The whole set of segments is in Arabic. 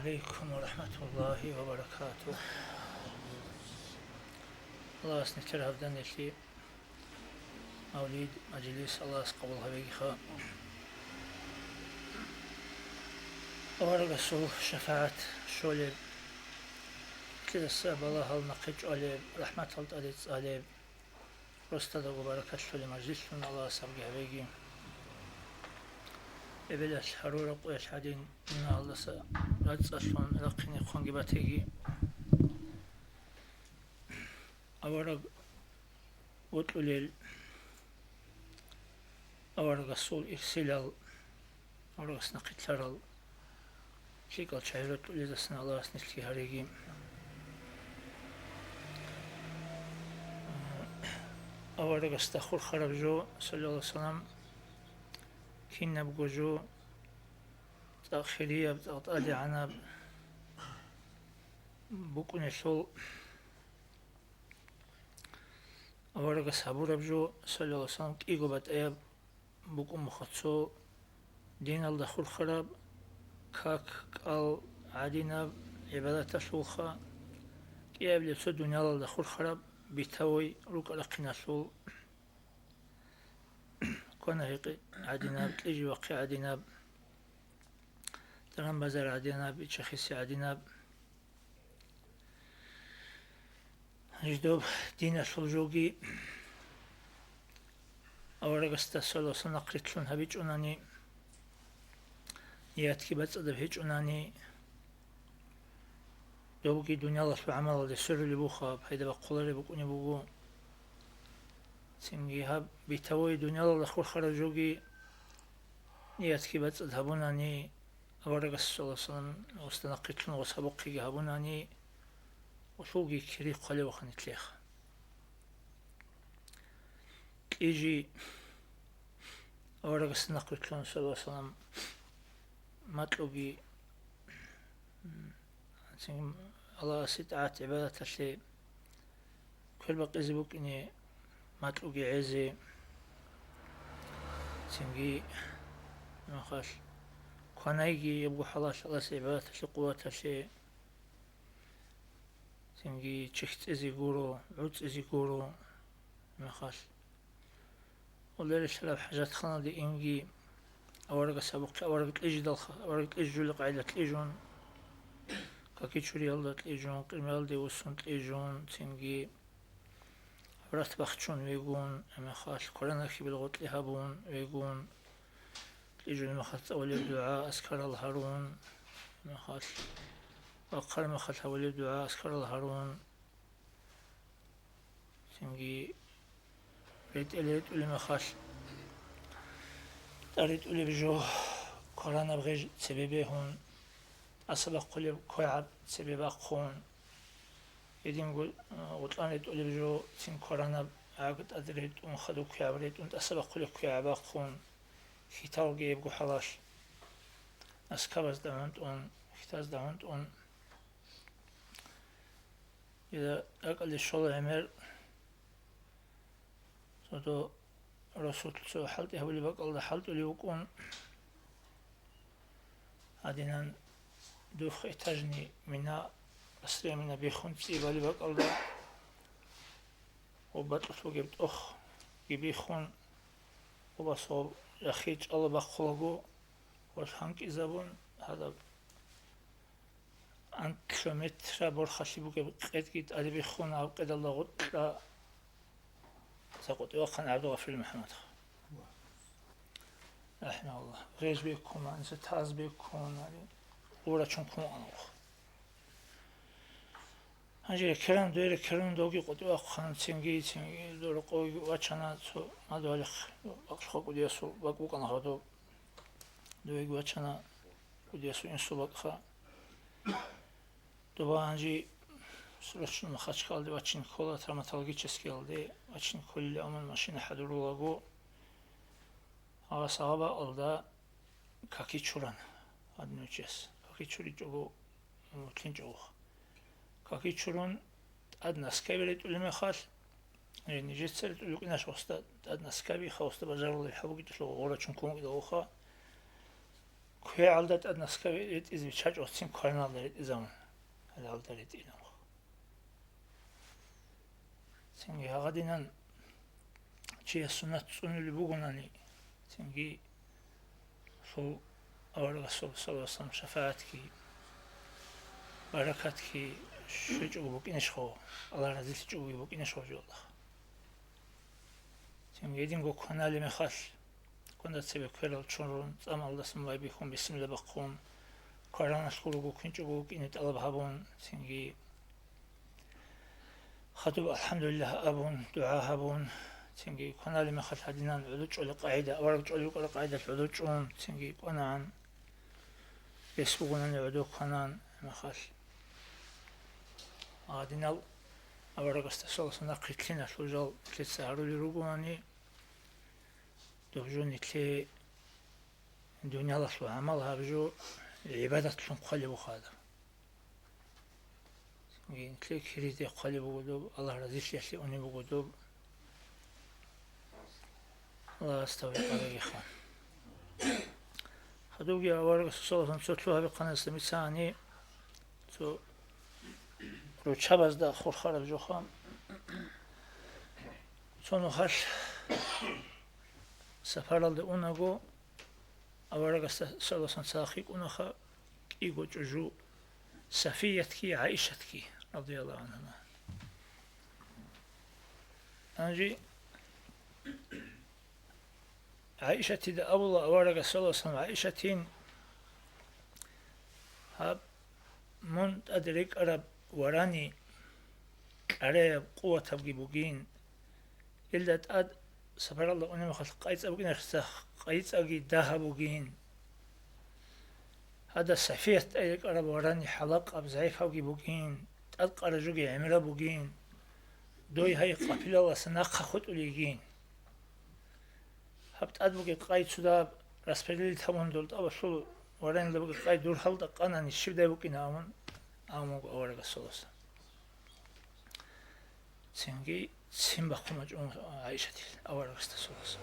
عليكم ورحمة الله وبركاته. الله سنتر هفدان يشي موليد مجلس الله قبولها بيخا ورقصوا شفاعة شولي كده السبب الله النقيج عليه رحمة الله عليه رستد وبركة شولي مجلس من الله سبقها بيجي ببلاش حرورة قويش حدين من الله رجس أشلون رقيني خونجي باتيجي أورق وطلل أورق الصول إرسلال أورق سنقيت لرال شي قال شعيرت لذا سنة الله سنسلي هريجي أورق استخور خرب جو صلى الله عليه وسلم كنا بجو تأخيرية بتقطع عنب بكون شو أورق صبور بجو صلى الله عليه وسلم كيجو بتأيب بكون مختصو دين الله خور خرب كاك قال عدينا عبادة شوخة كياب لسو دنيا الله خور خرب بتوي روك رقنا شو كنا هيك عدينا تيجي وقع عدينا ترى بزر عدينا بتشخيص عدينا جدوب دين الجوجي أورق استسلو سنقرت لون هبيج أناني ياتكي بتصدق هيج أناني دوبكي دنيا الله في عمل الله سر اللي بوخا هيدا بقولر بكوني بوجو سنجيها بتوي دنيا الله خور خرجوجي ياتكي بتصدق هبوناني أورق الصلاة والسلام واستنقرت لون وسبقي هبوناني وشوقي كري قلي وخنت ليخ يجي أورق السنقرت لون صلى الله عليه وسلم مطلوبي الله ستعات عبادة الشيء كل بقى زبوك إني مطلوبي عزي سنجي ما خاش كان يجي يبغى حلاش الله عبادة الشيء قوة الشيء سنجي تشخت إزي جورو عود إزي جورو ما خاش ولا الشلاب حاجات خنا دي إنجي أورق سابق أورق الإج دلخ أورق الإج جل قاعدة الإجون كاكي شوري الله الإجون قرمال دي وسون الإجون سنجي عبرت بختشون ويجون ما خاش قرنا كي بالغوت لهابون ويجون الإجون ما خاش أول الدعاء أسكر الهارون ما خاش وقال ما خاش أول الدعاء أسكر الهارون سنجي ريت إليت ولي ما خاش أريد أولي بجو قرانا بغيج سببي هون أسبق قولي كويعب سببا قون يدين قلت أريد أولي بجو سين قرانا عاقد أدريد ونخدو كويعب ريد أنت أسبق قولي كويعبا قون خيتاو جيبقو حلاش أسكابز داونت أون خيتاز داونت أون إذا أقل الشغل عمر صدو رسول سو حلت هولي بقى حلت اللي يكون عدنا دوخ إتجني منا أسرع منا بيخون تيبالي بقى وبطلت وجبت أخ يبيخون وبصوب يخيج الله بقلقو وشانك إزابون هذا أنت كيلومتر برخشي بوجبت قد جيت أدي بيخون أو قد الله غد سقط وقن عبد غفير محمد رحمه الله غير بيكون عن ستاز بيكون يعني ورا شنكم أنا هنجي كلام دوير كلام دوغي قد وقن تنجي دور قوي واتشنا سو ما دولخ أخشوا قد يسوع بقوك أنا هذا دوغي واتشنا قد يسوع إنسو بقى دوبا هنجي سرشون مخاش kaldı واتشين كولا ترماتولوجيس geldi واتشين كل أمن ماشين حضرولوجو هوا صعبة aldı كاكي çuran adnöçes كاكي çuri jogo mutlin jogo كاكي çurun adna skavelet ulme khal يعني جسر تقولك إناش وسط أدنى سكابي خوسط بجرب اللي حبوا جت لو غورة شنكون إذا أخا كوي عالدات أدنسكا ريت إذا بتشاج أوتين كورنا لريت إزامن هذا عالدات ريت إلهم سنجي هغدينا شيء السنة تسون اللي بقولني سنجي شو أول رسول صلى الله عليه وسلم شفاعتك بركاتك شجوا بك إنشخو الله رضي شجوا بك إنشخو جوله سنجي دينغو كنا لي مخال كنا تسبب كيرل تشونرون أما الله سماه بيكون بسم الله بقون كاران شكرو كنجو بك إنت الله بهابون سنجي خطب الحمد لله أبون دعاء أبون سنجي كنا لي مخال هدينا العلوج ولا قاعدة أورج ولا قاعدة العلوج سنجي كنا عن يسبقون العدو كنا مخال هدينا أورج استسال سنة قتلنا شجال تسعروا لرجواني دوجون تلي الدنيا الله سبحانه عملها بجو عبادة لهم قلبوا هذا تلي كريدي قلبوا قدوب الله رزيش يحلي أني بقدوب الله استوي على إخوان خدوجي أورج صلى الله عليه وسلم بقناة سميساني تو روشابز دا خور خراب جو خام سونو خش سفرال ده اونگو أورج صلى الله عليه وسلم ساخيك اونخا إيجو جو صفيتكي عائشتكي رضي الله عنها أنجي عائشتي ده أول أورج صلى الله عليه وسلم عائشتين هاب من أدرك أرب وراني على قوة تبقي بوجين إلا تأد سفر الله أنا مخلص قيس أبوجين أخسخ قيس أجي ده بوجين هذا سفيه أدرك أرب وراني حلق أب زعيف أبقي بوجين تأد قرجوجي عمرة بوجين دوي هاي قبيلة وسناق خد أوليجين هبت أد بوجي قيد سودا رسبيل ثمن دولت أبى شو وراني لبوجي قيد دور حلق أنا نشيب ده بوجين آمن 아무 어려가 쏘았어. 생기 심박하면 좀 아이샤들 어려가 쏘았어.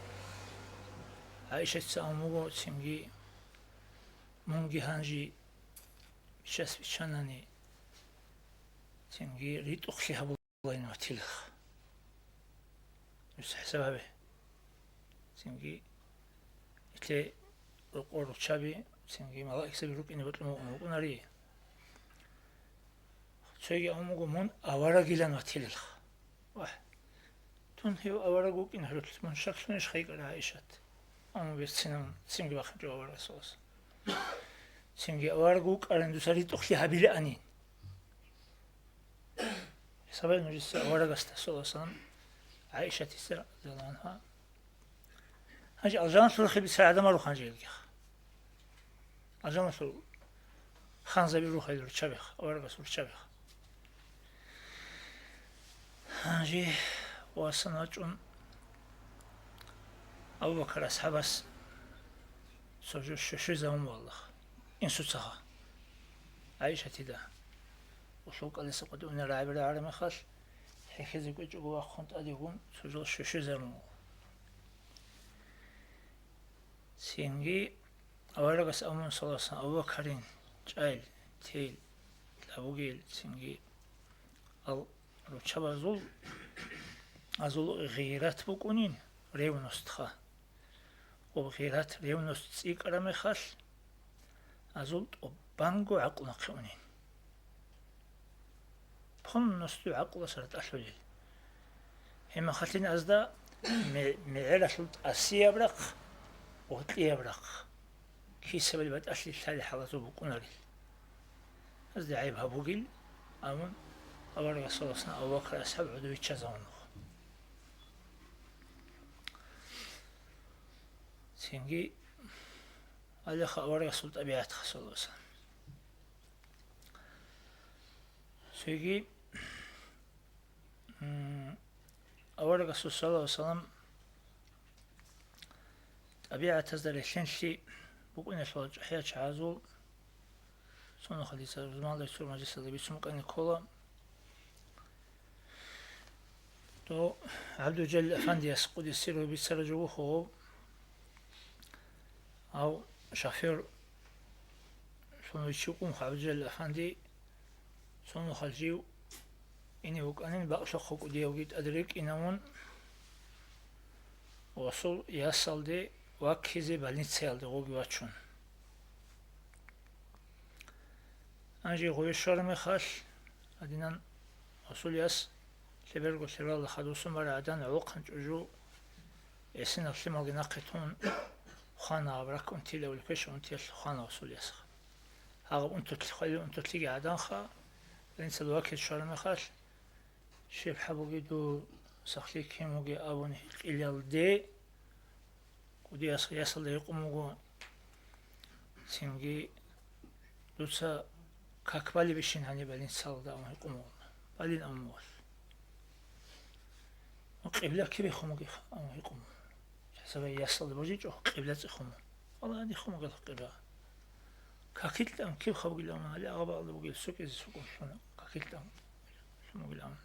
아이샤 아무고 생기 몽기 한지 샤스 비찬나니 생기 리톡시 하고 있는 것들. 그래서 해서봐. 생기 이제 어로 차비 생기 막 익스비룩 있는 것도 뭐 나리 저기 아무고 뭔 아와라기란 어틸 와 톤히오 아와라고 긴 하루 문 샥스는 샤이가라 아이샷 아무 베스는 심기 바카죠 아와라소스 심기 아와라고 까란두 사리 똑히 하빌 아닌 사바이 누리스 아와라가스타 소라산 아이샤 티스라 잘한하 하지 알잔 수르히 비사다 마루 한지기 알잔 수 خانزبي روح يدور شبخ أورجا سور شبخ هنجي وصنعون أبو بكر أصحابس سوجو شو زمان والله إن سوتها عايشة تدا وسوق اللي سقطوا راعي على مخاش حكي جو خنت أديهم سوجو شو زمان سينجي أورجا سأمون صلاة أبو بكرين جايل تيل لابوجيل سنجي ال روشابا زول غيرات بكونين ريونستخا وغيرات ريونست سيك رمخال أزول بانجو عقل نقونين بخن نستو عقل سرت أحلول هم خاتين أزدا معيلة سلط أسيا برق وغتليا برق كي سبب بات أشلي الثالي حالته بكوناري أزدي عيبها بوغيل أمون أورغا صلصنا أو بكر أصحاب عدو يتشازونه سينجي أليخ أورغا سلط أبيعات خصوصا سيجي أورغا صلى الله عليه وسلم أبيعات تزدر الشنشي بقولنا شو حياة عازول سونو خليصة زمان ليش شو مجلس اللي بيسموك أني كولا تو عبد الجليل أفندي يسقط يصير وبيصير جوه أو شافير صونو يشوقون خابجل أفندي صونو خالجيو إني وكأنين بقشة خوك ديوجيت أدريك إنامون وصل يصل دي وكيزي بالنسيال دي غوغي واتشون أنجي غوي الشرمي خال أدينان وصل يس لبرغو سيرال خدوسو مرادان عوقن جوجو اسن أفلم أغناقتون خانا أبراك أنتي لو الكش أنتي خانا وصل يس هاغ أنتو تلخلي أنتو تلقي عدان خا لنسى الوقت الشرمي خال شيب حبوغي دو سخلي كيموغي أبوني إليال دي ودي يصل دي يقوموغو سيمغي دوسا كاكبالي بشين هاني بالين سالدا أمو يقوموغو بالين أموال قبلة كيف يخمو أمو يقومو حسب يصل بوجيجو قبلة يخمو والله هذه خمو قال قبلة كاكيت لهم كيف خبوا لهم هذه أغبى الله بقول سوق السوق شنو كاكيت لهم شنو بقول لهم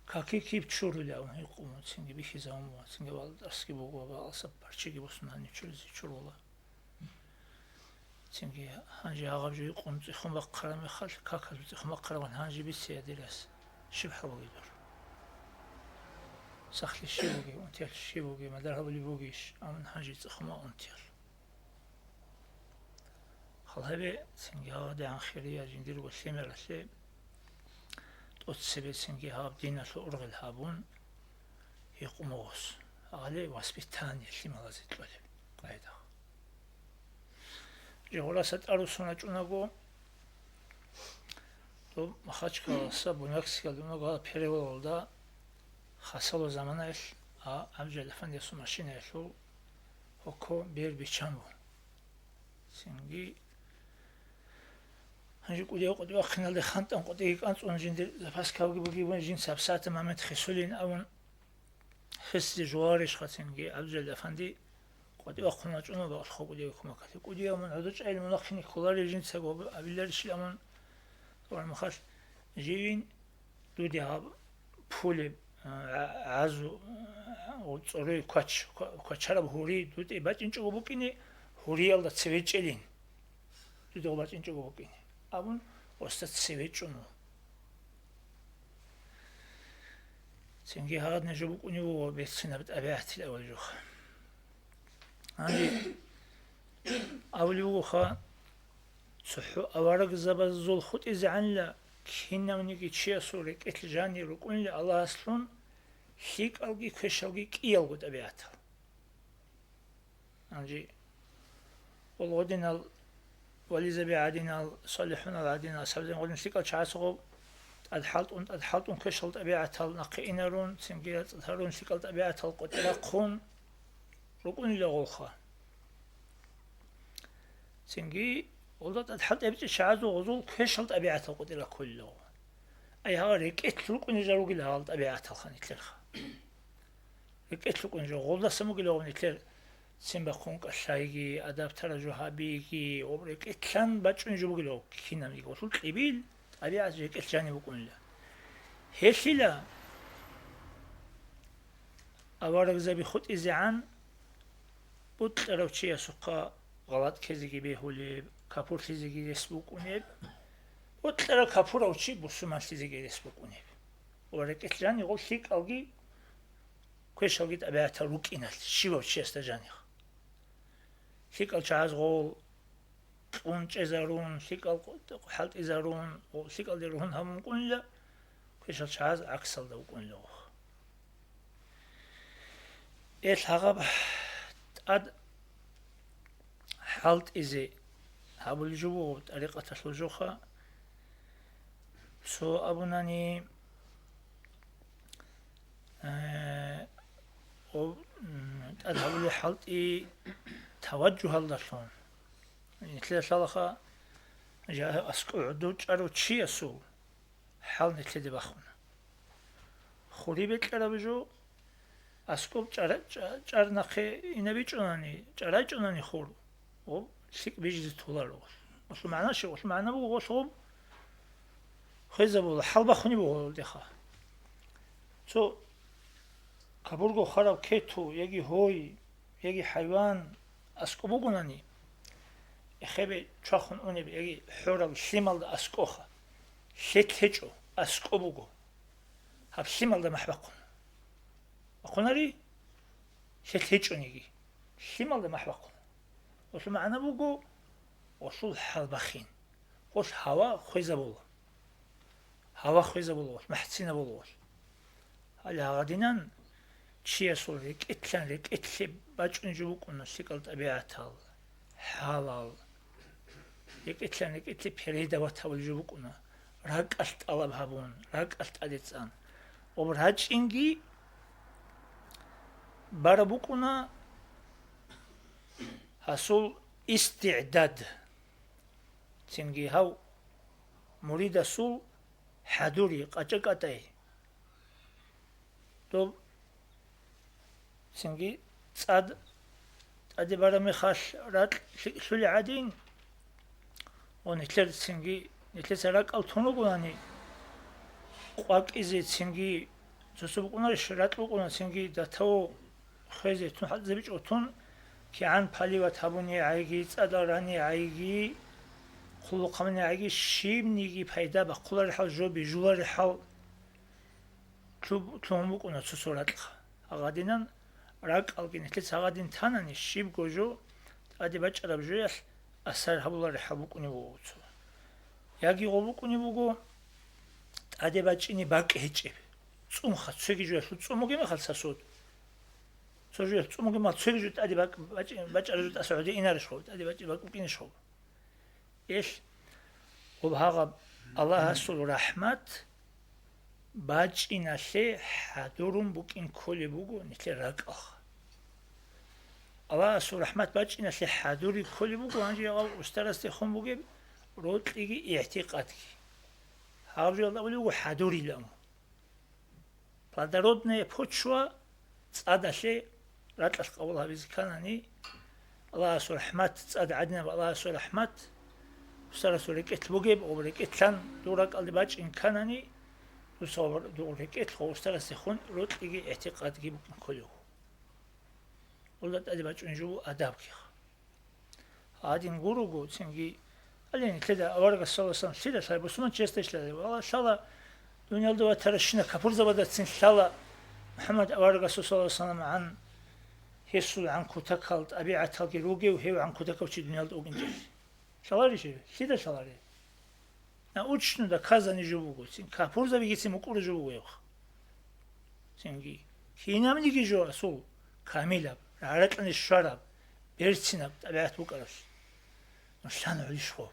كاكي كيف تشوروا لهم يقومون سنجي بيشي زامو سنجي والد أسكي بقوا بالصب برشيجي بسنا هني تشوروا الله سنجي هنجي أغب جو يقوم تخم بقرة مخال كاكل تخم بقرة هنجي بيسيا درس شبح بقيدور سخلي الشيبوغي وانتيال الشيبوغي ما درها بلي بوغيش أمن هنجي تخم وانتيال خلها سنجي هذا عن خيرية جندير وسيمة رسي تسبب سنجي هاب دينا الأرغ الهابون يقوموس عليه واسبتاني اللي ما لازت له قاعدة جهولا ست أرسونا جوناغو تو مخاچكا سابوناكسكا دوناغو بيريول دا خاصلو زمانش أبجل فندي سو ماشينه شو هكو بير بيچامو سنجي هنجي قديو قديو خنال دي خانتان قديو كانت اونجين دي باسكاوغي بوغي وانجين سابسات مامت خسولين اون خس جوارش خاتنجي عبد الافندي قديو خنا جونو با خو قديو كما كاتي قديو من هذا علم نخني كولار جين سغو ابيلر شلامن طبعا مخاش جيين دو دي هاب بول عزو او صوري كوچارا بوري دو دي باچنچو بوكيني هوريال دا سويچلين دو دي باچنچو بوكيني أبون وستة سويتشونو سنجي هاد نجوبك ونيو بيتسنا بتأبيعت الأول جوخ عندي أول يوخا صحو أورق زبا زول خود إزعان لا كينا منيكي تشيا سوريك إتلجاني ركون لي الله أصلون هيك ألقي كش ألقي كيال قد أبيعتها عندي والله دينا ولذا بعدنا صالحون بعدنا سبزين قلنا سيكال شعسقو أدحلت كشلت أبيعتها نقينرون سنجيلت أدهرون سيكال أبيعتها قتلقون ركون لغوخا سنجي ولدت أدحلت أبيعت شعزو غزول كشلت أبيعتها قتلقون أي هاريك إتلقون جاروك لهالت أبيعتها خانت للخا إتلقون جاروك غلدا سموك لغون إتلر سيمبخونك الشايجي أدابتر جوهابيكي وبريك إتلان باتشون جوبغلو كينا ميكو وصول قبيل أبيعت جيك إتلاني بكون لا هيشيلا أوارق زبي خود إزعان بود روشي سوقا غلط كزيجي بيهولي كابور تزيجي يسبوك ونيب بود لرو كابور روشي بسومان تزيجي يسبوك ونيب وبريك إتلان يقول شيك أوغي كويش أوغيت أبيعتها روك إنال شيبو تشي استجانيخ سيكال شعاز غول قونج إزارون سيكال حالت إزارون وسيكال ديرون هم قون لا كيشال شعاز عكسل دو قون لوخ إيش هغب أد حالت إزي هابو الجبو طريقة تسلجوخا سو أبوناني أذهب لي حالت إي توجه اللشون يعني تلا شلخا جاء أسكو عدود أرو تشي سو حال نتلدي بخون خوري بيت لربجو أسكو جار نخي إنبي جناني جاري جناني خور و سيك بيجي تولار وصل معنا شو وصل معنا بو وصل خيزة بو حال بخوني بو دخا سو كابورغو خراب كيتو يجي هوي يجي حيوان أسكو بقولني ეხები ჩახუნ უნები ეგი ჰორალ სიმალდა ასკოხა შეთეჭო ასკობუგო ჰაბ სიმალდა მაჰბაყუნ აყუნარი შეთეჭონიგი სიმალდა მაჰბაყუნ ოსულ მანა ბუგო ოსულ ჰალბახინ ოს ჰავა ხვეზაბულა მაჰცინა ბულოს ჰალა აღადინან ჩიესული კეთლანი კეთლი ბაჭუნჯი უკუნა სიკალ ტაბიათალ ჰალალ ეკეთლანი კეთლი ფერედა ვათავლჯი უკუნა რაკალ ტალაბჰაბუნ რაკალ ტადეცან ობრაჭინგი ბარაბუკუნა ჰასულ ისტიდად ცინგი ჰავ მურიდასულ ჰადური ყაჭაკატაი то ცინგი წად ადებარა მეხაშ რა შული ადინ ონეთლერ ცინგი ნეთლეს რაკალ თუნუგუნანი ყვაკიზე ცინგი ზოსუბუკუნარი შრატლუკუნა ცინგი დათაო ხეზე თუნ ჰაძებიჭო თუნ კიან ფალივა თაბუნი აიგი წადარანი აიგი ხულუყამნი აიგი შიმნიგი ფაიდა ბახულარი ჰალ ჟობი ჟულარი ჰალ თუმუკუნა ცუსორატლა აღადინან რაკალკინი თლიც აღადინ თანანი შიბ გოჟო ადებაჭრაბჟიას ასარ ჰაბულარი ჰაბუკუნი ვუცო яги голукуни буго аდებачини бакеჭი წუმხა ცვიგიჟია შუ წუმოგი მეხალ სასოდ სოჟია წუმოგი მა ცვიგიჟი ადებაჭარი ასადი ინარი შო ადებაჭი ბაკუკინი შო ეს ობჰაღა ალლაჰ ასულ რაჰმათ ბაჭინაშე ჰადურუმ ბუკინ ქოლი ბუგო ნიტე რაკახ ალლაჰ ასულ რაჰმათ ბაჭინაშე ჰადური ქოლი ბუგო ანჯი აღ უსტარასტი ხომ ბუგე როტლიგი ეჰტიყატი ჰავჟალდა ბულუ ჰადურილამ პლადაროდნე ფოჩვა წადაშე რატლას ყავლავის ქანანი ალლაჰ რაჰმათ წად ადნა ალლაჰ რაჰმათ უსარასული კეთლუგე ობრე კეთლან დურაკალდი ბაჭინ ქანანი უსავარ დურე კეთლ უსარასე ხონ როტლიგი ეჰტიყატი ქოლიო ოლდა ტადი ბაჭინჯუ ადაბქი ადინ გურუგო ცინგი ალენი ქედა ავარგა სალასან სიდა საიბოსმან ჩესტეშლადი ვალა შალა დუნიალდო ათარაშინა კაფურზაბადა ცინ შალა მუჰამად ავარგა სალასან ან ჰესულ ან ქუთაკალ ტაბიათალგი როგე ჰევ ან ქუთაკავჩი დუნიალდო უგინჯი შალარიში სიდა შალარი ნა უჩნუ და ქაზანი ჟუბუგო ცინ კაფურზაბი გიცი მუკური ჟუბუგო ცინგი ქინამნიგი ჟო სულ კამილა არაკლანი შარაბ ერცინა ტაბიათ უკარას შანალი შო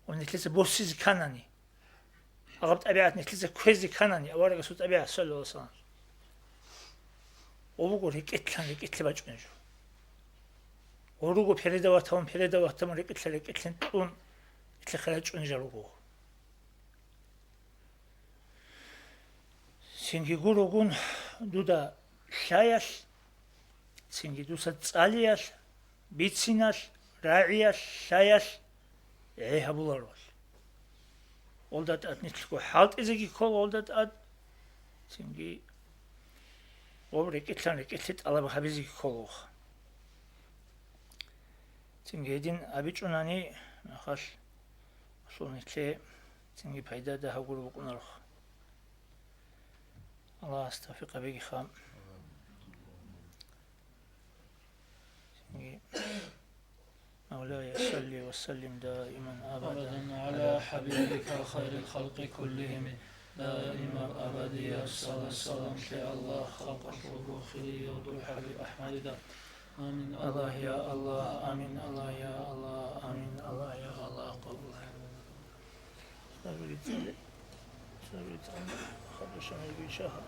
ონეთლესე ბოსიზ ქანანი აღარ ტაბიათ ნეთლესე ქვეზი ქანანი ავარაგა სუ ტაბიათ სოლოსან ობუგო რეკეთლანი კეთლებაჭუნჯო ორუგო ფერედავათამ რეკეთლენ ტუნ ეთლეხერაჭუნჯალუგო სინგიგურუგუნ დუდა შაიაშ სინგიდუსა წალიაშ ბიცინაშ რაიაშ შაიაშ ეჰაბულაროს ოლდათ ატნიცკო ჰალტიზიგი ქოლ ოლდათ ატ სინგი ობრე კეთლანი კეთლით ალაბ ხაბიზიგი ქოლო სინგი ე딘 აბიჭუნანი ნახაშ სუნიჩე სინგი ფაიდა და ჰაგურ უკუნარო ალლაჰ ასტაფიყა ბიგი ხამ სინგი مولاي صل وسلم دائما ابدا على حبيبك خير الخلق كلهم دائما ابديا الصلاه والسلام على الله خلق الروحي وروح حبيب احمد دا امين الله يا الله امين الله يا الله امين الله يا الله قبول صبرت خدشنا بشهر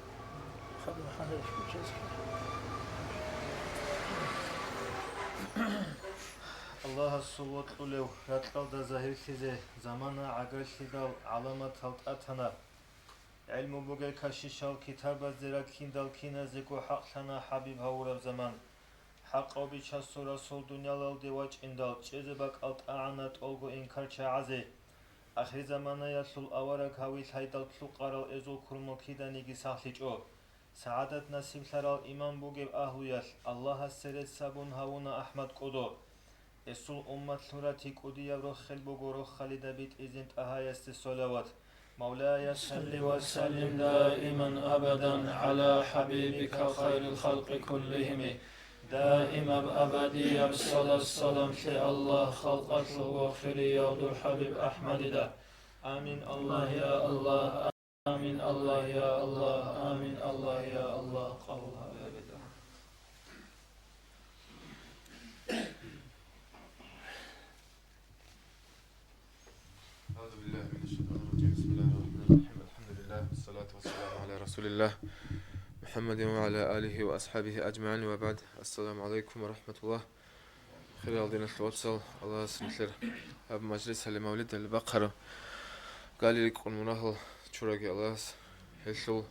خدم حنف بجزك الله الصوت له راتقل دا ظاهر خيزه زمانا عقل خيدال علامات هلطاتنا علم بوغي كاشيشال كتاب زرا كيندال كينا زيكو حق لنا حبيب هورب زمان حق وبيشا سورة سول دنيا لال ديواج اندال چيزباك الت اعنات اولغو انكار چاعزي اخر زمانا يسول اوارك هاويل هايدال تلوقارال ازول كرمو كيدانيگي ساخليچو سعادت نصيب لرال امام بوغي اهلو يال الله السرد سابون هاونا احمد قدو Esul ummat surati kudiya rokhel bogoro khalida bit izint ahayas salawat. مولاي صل وسلم دائما أبدا على حبيبك خير الخلق كلهم دائما أبدي أبصل السلام في الله خلقك وغفر يا الحبيب أحمد دا آمين الله يا الله آمين الله يا الله آمين الله يا الله قولها أبدا. أعوذ بالله من الشيطان الرجيم بسم الله الرحمن الرحيم الحمد لله والصلاة والسلام على رسول الله محمد وعلى آله وأصحابه أجمعين وبعد السلام عليكم ورحمة الله خير الدين التوصل الله سنتلر أب مجلس لمولد البقرة قال لي كون مناهل شرقي الله هلو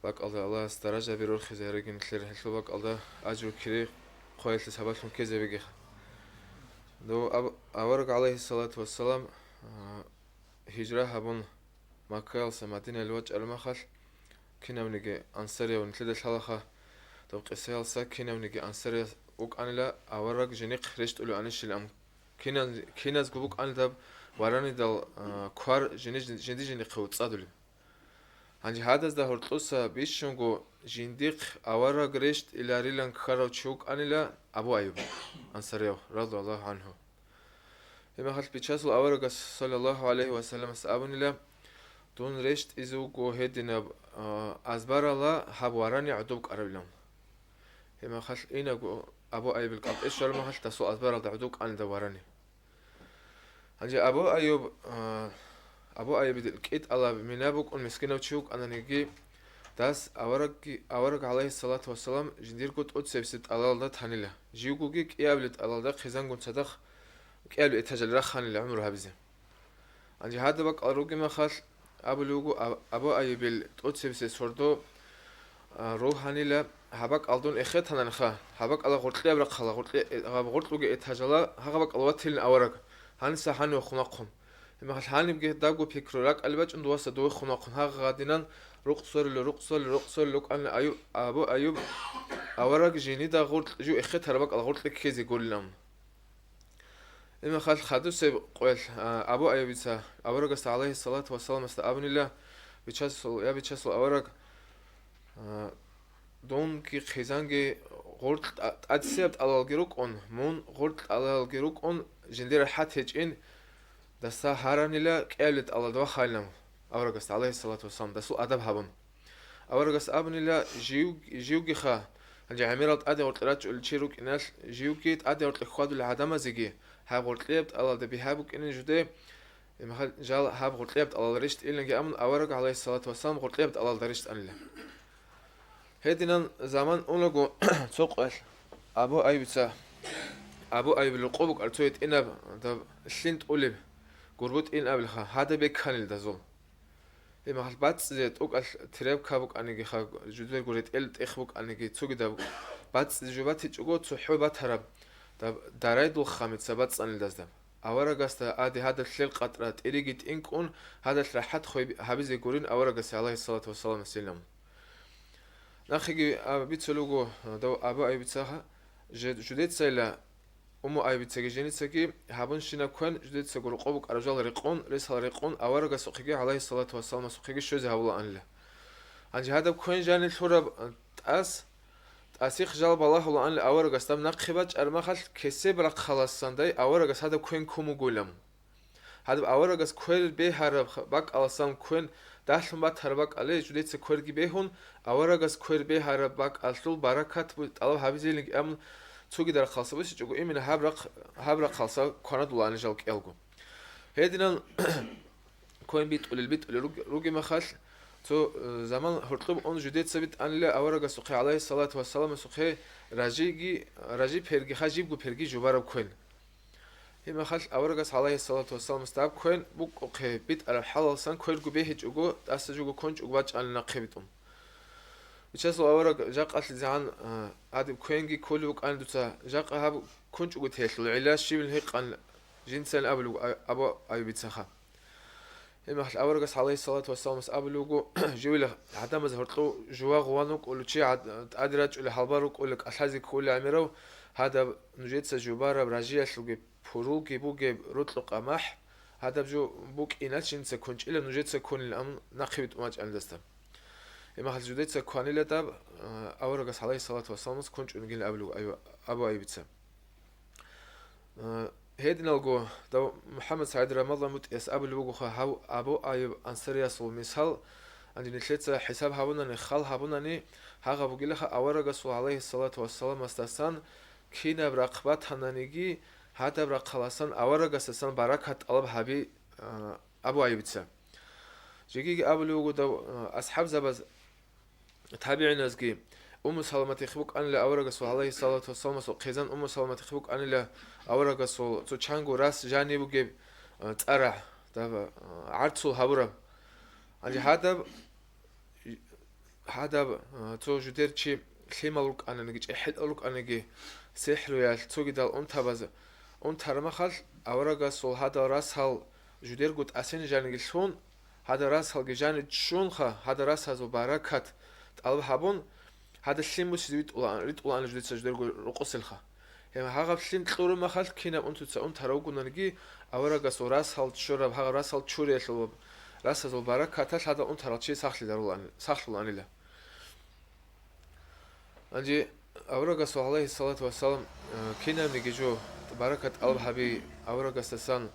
باك الله درجة بيرور خزيرين تلر هلو باك الله أجر كري قويت لسباتهم كذا بيجي دو أورق عليه الصلاة والسلام هجرة هبون مكة وسمدينة الوجه المخل كنا ونجي أنصاريا ونتلد الحلقة تو قصة سا كنا ونجي أنصاريا وك أنا لا أورق جنيق رشت أولو أنيش الأم كنا زقبوك أنا دب وراني دل كوار جندي جنيق وتصادلي هنجي هذا ده هرتلوسا بيشونجو جنديق أورق رشت إلى ريلان كارو تشوك أنا لا أبو أيوب أنصاريا رضي الله عنه إما خلت بيتشاسل أورق صلى الله عليه وسلم سأبني لا دون رشت إزوجو هدينا أزبار الله حبواراني عدوك أربلهم إما خلت إنا أبو أيوب القلب إيش ما خلت تسوء أزبار الله عدوك أنا دواراني هنجي أبو أيوب الكيت الله من أبوك المسكين وتشوك أنا نجي داس أورق عليه الصلاة والسلام جندير قط أتسبست الله ده تهنيله جيوكوجيك يابلت الله ده خزان قط صدق قالوا إتهجل رخان اللي عمره هبزه عندي هذا بق أروج ما خال أبو لوجو أبو أيوب التوتسبس سردو روحاني لا هبق ألدون إخت هنا نخا هبق الله قلت لي أبرق خلا قلت لوجي إتهجلا هبق الواتين أورق هنسا هنو خناقهم لما خال هني بجي داغو بيكرولك البج عند واسط دو خناقهم ها غادينان رقصر لوك أنا أبو أيوب أورق جيني دا قلت جو إخت هبق الله قلت لك كذي يقول لهم إما خال خدوس قول أبو أيوب أورق عليه الصلاة والسلام استأبن الله بيتشاسل أورق دون كي خزانجي غورت أدسيبت على الجروك أون مون غورت على الجروك أون جندير حتى هجين دستا هاراني لا كأبلت على دوا خالنا أورق عليه الصلاة والسلام دسو أدب هبن أورق أبن الله جيوجي خا هنجي عميرات أدي غورت رجع الشيروك إناش جيوكيت أدي غورت الخواد العدم زجي هاب غلطيبت الله ده بيهابك إن جدي محل جال هاب غلطيبت الله رشت إلا جاء من أورق عليه الصلاة والسلام غلطيبت الله درشت أن له هدينا زمان أولو تقول أبو أيوب القبوك أرتويت إن ده سلنت أولب قربت إن أبلها هذا بيكان الدزول لما محل بعد زيت أوك تريب كابوك أنيجي خا جدول قريت إلت إخبوك أنيجي تسوق ده بعد جوبات تجوا تسحب هرب داريد الخامت سبات صن الدزدم أورقست عادي هذا الشيء قطرات إريجت إنكون هذا الراحت خوي هبيز يقولون أورقس عليه الصلاة والسلام السلام نخيجي بيتسلوجو دو أبو أيوب تسها جديد سيلا أمو أيوب تسجي جنيد سجي هبون شنا كون جديد سجول قبوك أرجال ريقون رسال ريقون أورقس خيجي عليه الصلاة والسلام خيجي شو زي هؤلاء أنله عند هذا كون جاني الحرب أسيخ جال بالله الله أن الأورق استم نقبج أرمخل كسب رق خلاص سندي أورق هذا كوين كومو قولم هذا أورق كويل به هرب بق ألسام كوين داشم بات هربك عليه جديد سكورجي بهون أورق كويل به هرب بق أصل بركات الله حبيزي لك أمن توجي در خلاص بس جو إيمن هبرق خلاص كانت الله أن جالك ألقو هذين كوين بيت البيت روجي مخال تو زمان هرطلب اون جديد ثبت ان لا اورغ سوخي عليه الصلاه والسلام سوخي راجي بيرغي خجيب جو بيرغي جوبارب كوين هما خال اورغ عليه الصلاه والسلام استاب كوين بوك اوخي بيت على حلال سان كوين جو بيهج جو داس جو كونج جو باج ان نقبتم بيچاس اورغ جاق اصل زان ادم كوينغي كولوك ان دوتا جاق هاب كونج جو تهل العلاج شيبل هيق ان جنسن ابو ايبتسخا იმახ ავარგას ალაისალათუ ვასალამს აბლუგუ ჟივილა ადამაზე ჰორტლუ ჟუა ღვანუ კულუჩი ადრაჭული ჰალბარუ კული კალაზი კული ამერო ჰადა ნუჟეცა ჟუბარა ბრაჟიაშლუგი ფურულგი ბუგი რუტლუ ყამაჰ ჰადაბჟუ ბუკინა ჩინცე კონჭილა ნუჟეცა კონილ ამ ნახივით მაჭალდასთან იმახ ჟუდეცა კონილა და ავარგას ალაისალათუ ვასალამს კონჭუნ გილ აბლუგუ აბუ აიბიცა هيدنالغو دا محمد سعيد رمضان متيس قبل وجوه هاو ابو ايوب انصرياس ومثال عندي نتلت حساب هابوناني خال هابوناني هاغا بوغيلخ اورغس عليه الصلاه والسلام استسان كينا برقبت هنانيغي هذا برقلاسان اورغسسان بركات طلب حبي ابو ايوبتسا جيجي قبل وجوه دا اصحاب زبز تابعين ازغي سلمة يخبوك أن لا أورغس عليه الصلاة والسلام قيزان سلمة يخبوك أن لا أورغس تو تشانغو راس جاني بوجي تأرع ده عرضو هبرم عندي هذا تو جدير شيء خيمالوك أنا نجي أحد ألوك أنا نجي سحر ويا تو جدال تباز ترى خال أورغس هذا راس هال جدير قد أسين جاني شون هذا راس هال جاني شون هذا راس هذا بركات طلب حبون هذا الشيء ريت ولا جديد سجدر رقصلخه يعني هاغ فلين تلور ما خالت كينا انتو تسا تراو كنانجي اورغاس راس حال شورب هاغ راس حال شوري شلو راس زو بركات هذا انت راتشي ساخلي دارولان ساخلو انيلا انجي اورغاس عليه الصلاه والسلام كينا نيجو بركات الله حبي اورغاس تسان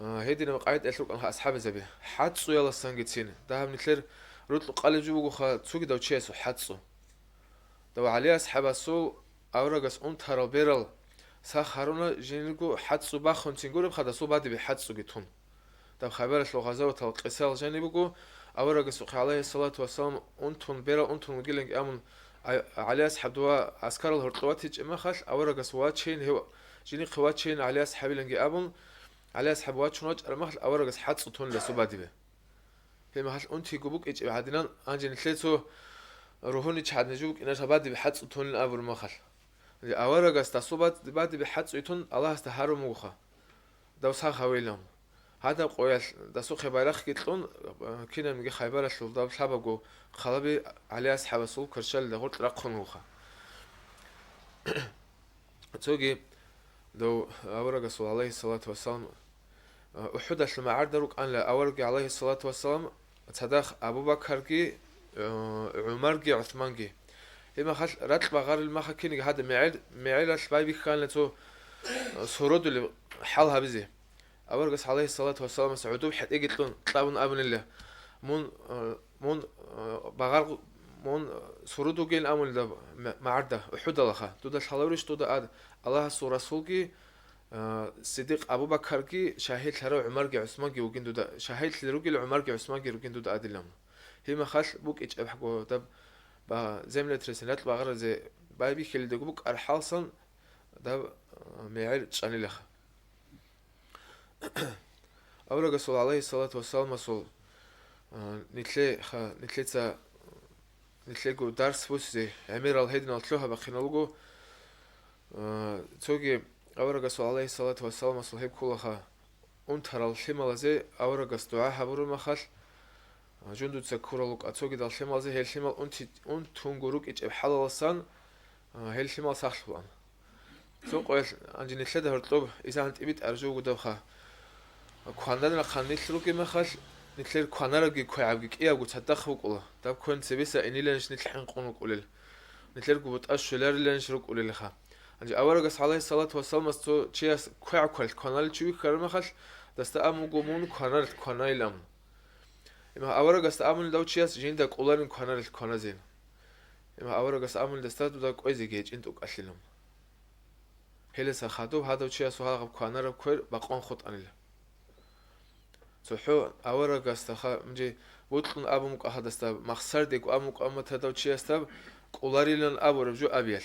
هيدنا قاعد اسلوك اصحاب زبي حدسو يلا سانجتين ده منكلر روتلو قالجو خا تسوغي داو تشيسو حدسو دو عليه أصحاب السو أورغس ترى بيرل سخرونا جنلقو حدسو باخون تنقول بخدا سو بعد بحدسو جتون دب خبرش لو غزاو تلقيسال جنبقو أورغس عليه الصلاة والسلام أنتون بيرل أنتون جيلنج أمن عليه أصحاب دوا عسكر الهرطوات هيج ما خش أورغس واتشين هو جني قواتشين عليه أصحاب لنج أمن عليه أصحاب واتشون أرمخ أورغس حدسو تون لسو بعد به هي ما خش أنتي جبوك إيش بعدين أنجي نخلصو روحوني تشحد نجوك إن شباب بحدس وتون الأبر مخل أورغس تصوبات بعد بحدس وتون الله استحرم وخا دوسها خويلهم هذا قويل دسو خبرخ كتلون كنا نجي خبر الشلداب شبابو خلبي عليه أصحاب السوق كرشل لغرت رقم وخا توجي دو أورغس عليه الصلاة والسلام أحدث لما عردروك أن لا أورغ عليه الصلاة والسلام تصدق أبو بكر كي عمر عثمان هما خل رتل بغار المخا كيني هذا معيل الشباب كان لتو سرود اللي حالها بزي أورغس عليه الصلاة والسلام سعودو حتى قلتلون طلعون أبن الله مون بغار مون سرودو جين أمل ده معرضة وحود الله خا تودا شالوريش تودا الله رسولكي صديق أبو بكر كي شاهد لرو عمر عثمان وجين تودا شاهد لرو عمر عثمان وجين تودا أدلهم هما خاش بوك إيش أبحكوا طب زملة رسالات بغرة زي بايبي خلي دقوك أرحالصن ده معير تشاني لخ أولا رسول عليه الصلاة والسلام مسؤول نتلي جو درس فوس زي أمير الهيدن أطلوها بخينالوجو توجي أولا رسول عليه الصلاة والسلام مسؤول هيب كلها ترى الحمل زي أولا رسول دعاء حبرو مخال جندو تسكرولوك أتوجد الحمل زي الحمل تونغوروك إيش بحلالسان الحمل سخلوان سوق قال عندي نتلي هرطوب إذا أنت إبيت أرجو قدوخا كواندنا خانيتلوكي مخال نتلي كوانارجي كويعبجيك إيه أقول تصدقوك الله طب كون سبيسة إني لنش نتلحن قونك قليل نتلي قبض أشلر لنش روك قليل خا عندي أورغس عليه الصلاة والسلام استو تشيس كويعكول كوانال تشوي كرمخال دستأمو قومون كوانايلام إما أورغس أمل لو تشيس جيندا قولان كوانال كوانازين إما أورغس أمل دستاتو دا قويزي جيج إنتوك أشلهم هلسا خادو هذا تشيس وهذا كوانار كوير بقون خط أنيل سوحو أورغس تخا مجي بوتلن أبومك أحدستا مخسر ديك أمك أما تدو تشيستا قولاريلن أبو رجو أبيل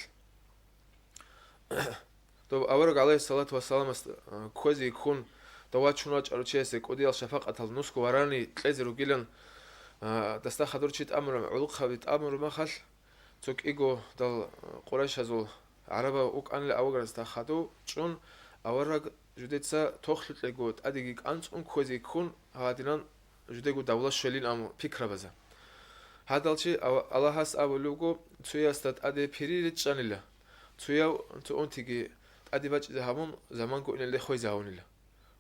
تو أورغ عليه الصلاة والسلام كوزي يكون دواتشوناج أرچيسي قوديال شفاقة النسكو وراني تلزي روغيلن دستا خدور چيت أمر علوق خبيت أمر مخل توك إيغو دال قريش هزول عربا اوك أنلي أورغ دستا خدو چون أورغ жудеца тохлетлегот адиги канцун кози кун хадинан жудегу давла шелин ам фикрабаза хадалчи аллахас авлуго цуястат аде пирилит чанила цуя цунтиги адибачи хамон заман коинеле хойзаунила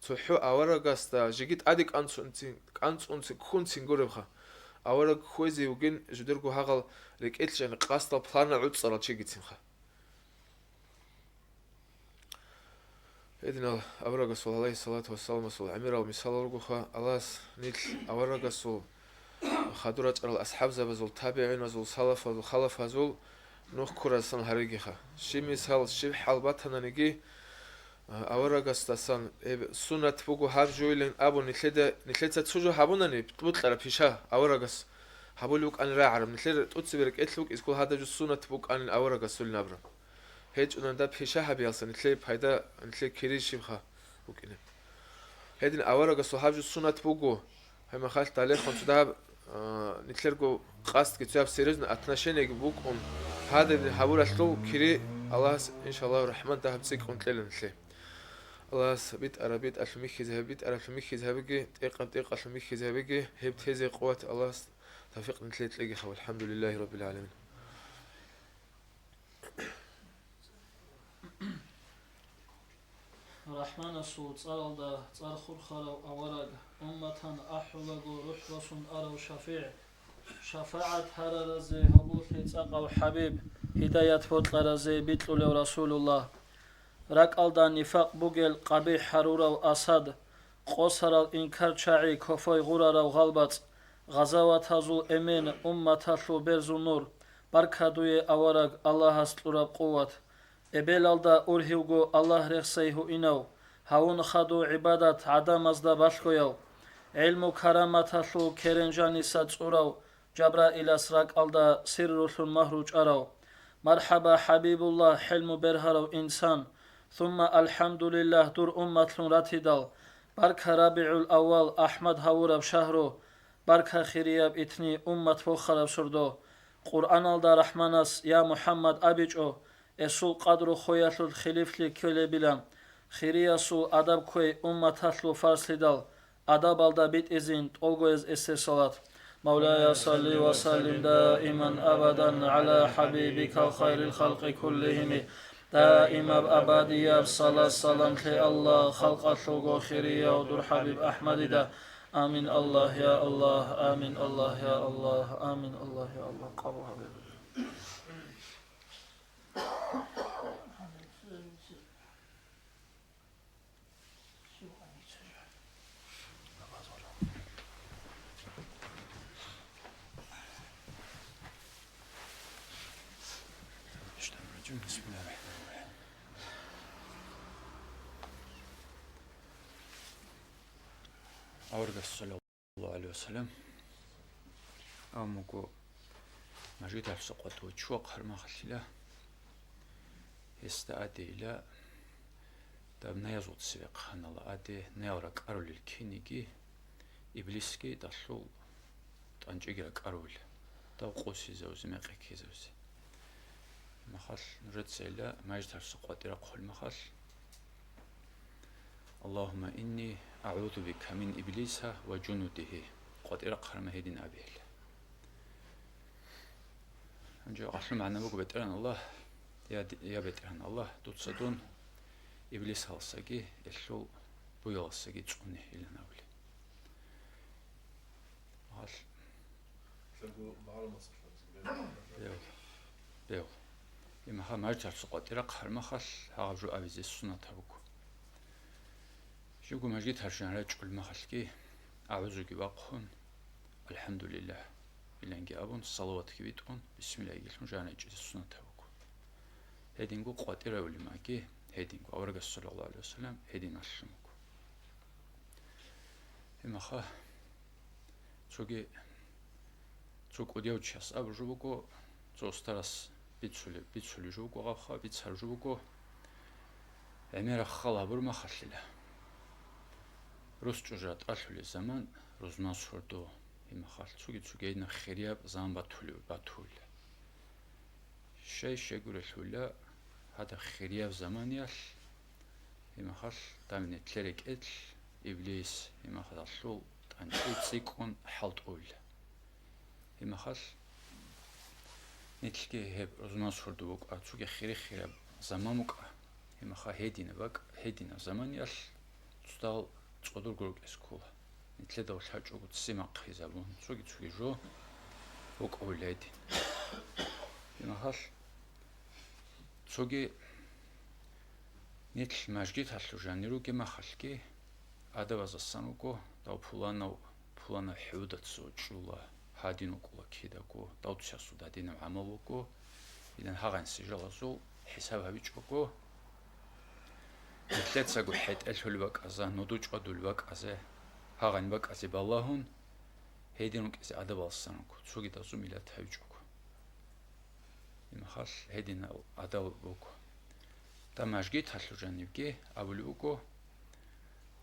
цуху аварагаста жигит адик канцунци кун цингоребха авара хойзи уген жудергу хагал рекетшен qaста плана уцара чигитсинха Эдинал аварагасул алейхи салату вассалам сул амирал мисалургуха алас нил аварагасул хадурачрал асхабзабазул табииназул салафазул халафазул нухкурасан харигиха шимисал шибхалбатананиги аварагастасан сунат бугу хабжуилен абу нилеца цужу хабунани бутлара пиша аварагас хабулук ан раарам нилер тутсиберк этлук искул хадажу сунат бук ан аварагасул набра هیچ اونان دا پیشه هبی هستن نتلی پیدا نتلی کریشیم خا بکنه هدین آوارا که صحاب جو سنت بگو هم خال تاله خونش دا نتلر گو قصد که توی سریز ناتناشنه گو بکن هذا هبور اصلو کری الله إن شاء الله الرحمن ده بسيك قنتلل نتلی الله بيت عربيت ألميخ ذهب بيت ألميخ ذهبك دقيقة ألميخ ذهبك هبت هذه قوة الله توفيق نتلي تلاقي خو الحمد لله رب العالمين رحمن سود صالدا صارخور خلو أورق أمتان أحلقو روح رسول أرو شفاعة هررزي هبوث تقو حبيب هداية فوتلرزي بيتلو رسول الله ركالدا نفاق بوغل قبيح حرورا وأسد قصر الإنكار شاعي كفاي غرارا وغلبت غزوات هزو أمين أمتاثو برزو نور بركادوي أورق الله استلرب قوة ابلالدا اورهيوغو الله رخسيهو انو هاون خدو عبادت عدم ازدا باشكويو علم كرامتالو كرنجاني ساصوراو جبرائيل اسراق الدا سررول مهروج اراو مرحبا حبيب الله حلم برهرو انسان ثم الحمد لله دور امتلون راتيدال بركة ربيع الاول احمد هاورب شهرو بركة خيرياب اتني امت فخرب سردو قرآن الدا رحمانس يا محمد ابيجو اسو قدر خوياتل خليفلي كله بلام خيرياسو ادب كوي امتاتلو فارسلدال ادب الدا بيت ازين تولغوز استرسالات مولاي صلي وسلم دائما ابدا على حبيبك خير الخلق كلهم دائما ابديا صلاة سلام كي الله خلق شوغو خيريا ودور حبيب احمد دا امين الله يا الله امين الله يا الله امين الله يا الله قبول حبيب بسم الله الرحمن الرحيم أورغ صلى الله عليه وسلم أمكو مجيد السقط وشوق هرما خليلا استعدي إلى داب نيزوت سبق خان الله أدي نيورك أرول الكينيكي إبليسكي دلو تنجيرك أرول داب قوسي زوزي مقيكي زوزي مخال نرد سيلا مجد السقط رقل مخال اللهم إني أعوذ بك من إبليس وجنوده قد إرقر مهدين أبيل أنجو أحلم معنا بقى بتران الله يا بتران الله تتصدون إبليس هالساقي إلو بيو هالساقي تشوني إلى ناولي مخال بيو إما خا مجد السقط رقر مخال هاجو أبيزي السنة تبكو شوكو مجيد هرشان رجل مخلكي أعوذ بقون الحمد لله إلانجي أبون الصلوات كبيتون بسم الله يجلسون جانا يجلس السنة تبوكو هيدينكو قواتيرا ولي ماكي هيدينكو أورغ صلى الله عليه وسلم هيدين أشلمكو إما خا شوك أديو تشاس أبو جوبكو استرس بيتسولي جوبكو غابخا بيتسال جوبكو أمير خلا برما خليلا روز جوجات أشلي زمان روز ما سردو إما خال تسوقي إن خيرياب زمان باتول شيء يقول الحلا هذا خيرياب زمان يال имахал тамне тлерик этл иблис имахаллу тан ицикон халтул имахал нитлге хеб розносурдук ацуге хирихира замамук имаха хединбак хедина заманиал цустал цодургург эскула нитледа улхачугут симақ хизабун цуги жо укуледи имахал цуги нитл мажги таллужаниру гемахалки адавазассануко да пулана худатсу чула хадинукула кидако таутсасуда динам амалуко идан хаганси жаласу хисабавичуко нитлетсагу хет элхулвак аза нудучадулвак азе хаганбак азе баллахун хединукисе адавалсануко цуги дасу милат тавичуко имахал хедина адавуко тамажги таллужанивге авлуко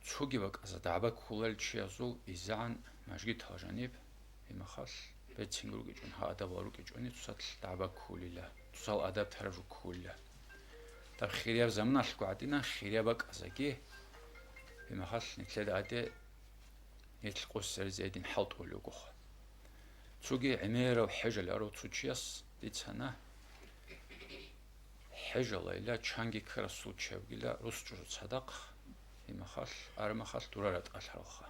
цугивак аза дабак хулалчиазу изан мажги талжаниб имахал бецингургичун хаадаварукичуни цусатл дабак хулила цусал адаб таражу хулила та хириаб замналку адина хириабак азаги имахал нитледа аде нитл қуссерзедин халт улуго цуги эмера хежал аро цучиас дицана хежалайла чанги красучевгила русчур садақ имахал армахал дурарат алхалха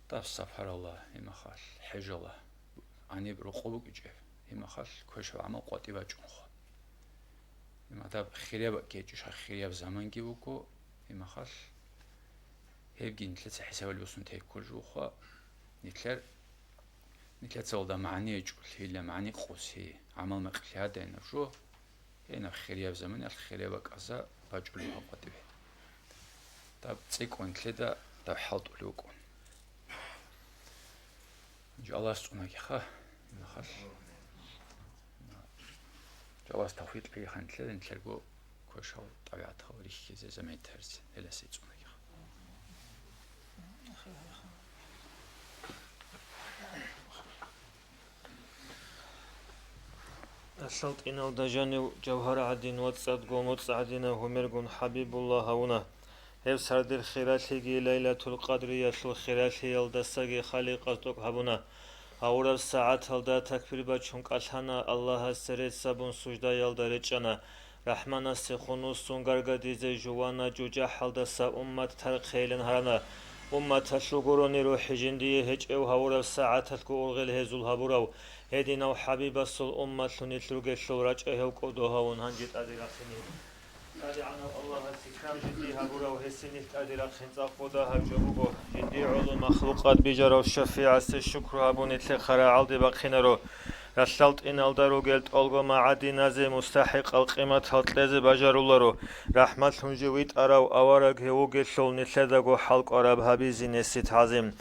та сафарала имахал хежала ани руқубугиже имахал көшө амал қотибачунхо имада хиреба кечиш хиреба заманги уко имахал хевгин тлеца хисабалбусун теккулжухо нитлер цолда мани ежул хила мани қуси амал мақлиада энажу ენა ხერია ზამანი ალ ხერება კაზა ბაჭული მოყატივე და წიკონთლე და ჰალტული უკონ ჯალას წუნაკი ხა ნახალ ჯალას თავიტლი ხანთლე ენთლერგო ქოშავ ტავიათხა რიხიზე ზამეთერს ელასი წუნაკი ხა الصوت إن الدجان جوهر عدن وتصد قومت عدنا همرقون حبيب الله هونا هف سرد الخيرات هي ليلة القدر يسل الخيرات هي الدستاقي خالقاتك هبونا هورا الساعات هلدا تكبير بچونك ألحنا الله سرد سبون سجدا يلدا رجانا رحمانا سيخونو سنگرگا ديزي جوانا جوجا حلدا سا أمت ترق خيلن هرانا أمت تشلقروني روحي جندي هج او هورا الساعات هلقو ألغل هزول هبوراو هدينا وحبيب الصل أمة لنتلقى الشورج أهو قدوها ونهنجت أدرخني أدعنا الله سكام جدي هبورا وهسنيت أدرخن تقودا هجوبو جدي علو مخلوقات بجرا الشفيع الشكر هبونت لخرا عالدي بقينرو رسلت إن الدارو قلت ألغو معادي نازي مستحق القيمة هلتلزي بجرولارو رحمة هنجويت أراو أوارق هو قلتل نتلدقو حلق أراب هبيزي نسيت عظيم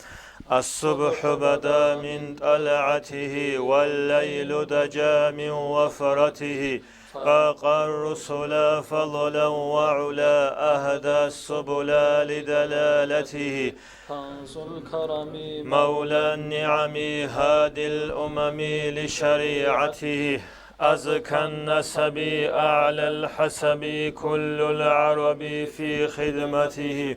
الصبح بدا من طلعته والليل دجا من وفرته فاق الرسل فضلا وعلا أهدى السبل لدلالته كنز الكرم مولى النعم هادي الأمم لشريعته أزكى النسب أعلى الحسب كل العرب في خدمته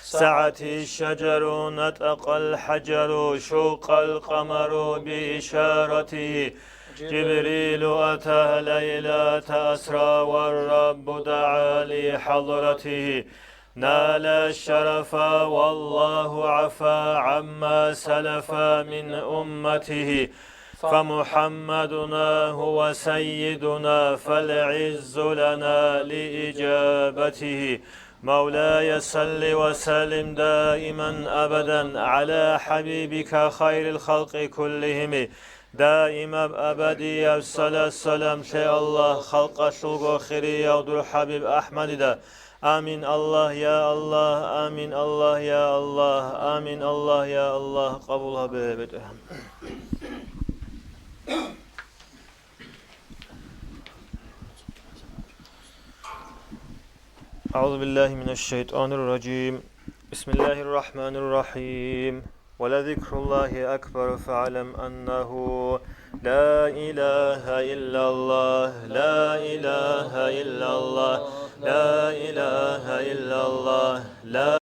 سعت الشجر نطق الحجر شوق القمر بإشارته جبريل أتى ليلة أسرى والرب دعا لحضرته نال الشرف والله عفا عما سلف من أمته فمحمدنا هو سيدنا فالعز لنا لإجابته مولاي صل وسلم دائما أبدا على حبيبك خير الخلق كلهم دائما أبدي الصلاة السلام شيء الله خلق شلق خيري يودر حبيب أحمد دا آمين الله يا الله آمين الله يا الله آمين الله يا الله قبولها ببدء أعوذ بالله من الشيطان الرجيم بسم الله الرحمن الرحيم ولذكر الله أكبر فاعلم أنه لا إله إلا الله لا إله إلا الله لا إله إلا الله لا